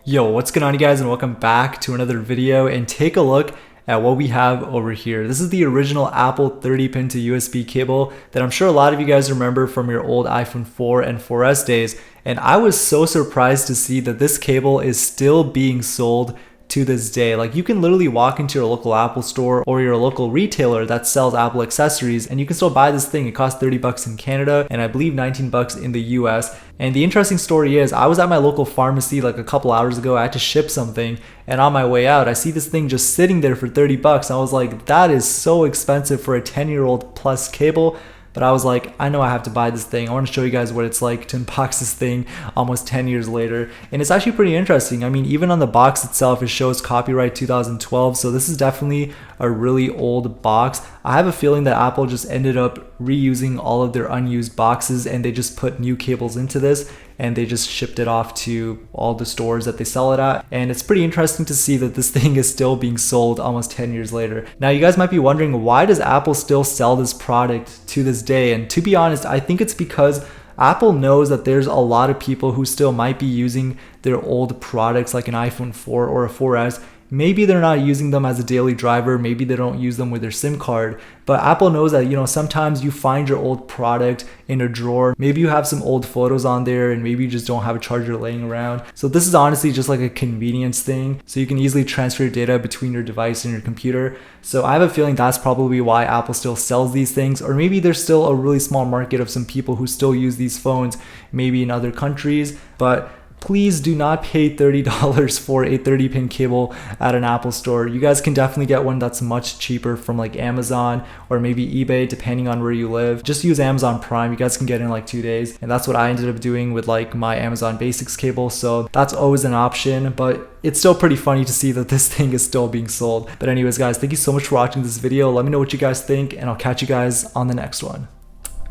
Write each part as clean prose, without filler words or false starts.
Yo, what's going on, you guys, and welcome back to another video. And take a look at what we have over here. This is the original Apple 30 pin to USB cable that I'm sure a lot of you guys remember from your old iPhone 4 and 4S days. And I was so surprised to see that this cable is still being sold to this day. Like, you can literally walk into your local Apple store or your local retailer that sells Apple accessories and you can still buy this thing. It costs 30 bucks in Canada and I believe 19 bucks in the US. And the interesting story is, I was at my local pharmacy like a couple hours ago. I had to ship something, and on my way out I see this thing just sitting there for 30 bucks. I was like, that is so expensive for a 10-year-old plus cable. But I was like, I know I have to buy this thing. I want to show you guys what it's like to unbox this thing almost 10 years later. And it's actually pretty interesting. I mean, even on the box itself, it shows copyright 2012. So this is definitely a really old box. I have a feeling that Apple just ended up reusing all of their unused boxes and they just put new cables into this and they just shipped it off to all the stores that they sell it at. And it's pretty interesting to see that this thing is still being sold almost 10 years later. Now, you guys might be wondering, why does Apple still sell this product to this day? And to be honest, I think it's because Apple knows that there's a lot of people who still might be using their old products like an iPhone 4 or a 4S. Maybe they're not using them as a daily driver, maybe they don't use them with their SIM card, but Apple knows that, sometimes you find your old product in a drawer, maybe you have some old photos on there and maybe you just don't have a charger laying around. So this is honestly just like a convenience thing, so you can easily transfer your data between your device and your computer. So I have a feeling that's probably why Apple still sells these things, or maybe there's still a really small market of some people who still use these phones, maybe in other countries. But please do not pay $30 for a 30 pin cable at an Apple store. You guys can definitely get one that's much cheaper from like Amazon or maybe eBay, depending on where you live. Just use Amazon Prime. You guys can get it in like 2 days. And that's what I ended up doing with like my Amazon Basics cable. So that's always an option, but it's still pretty funny to see that this thing is still being sold. But anyways, guys, thank you so much for watching this video. Let me know what you guys think and I'll catch you guys on the next one.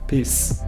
Peace.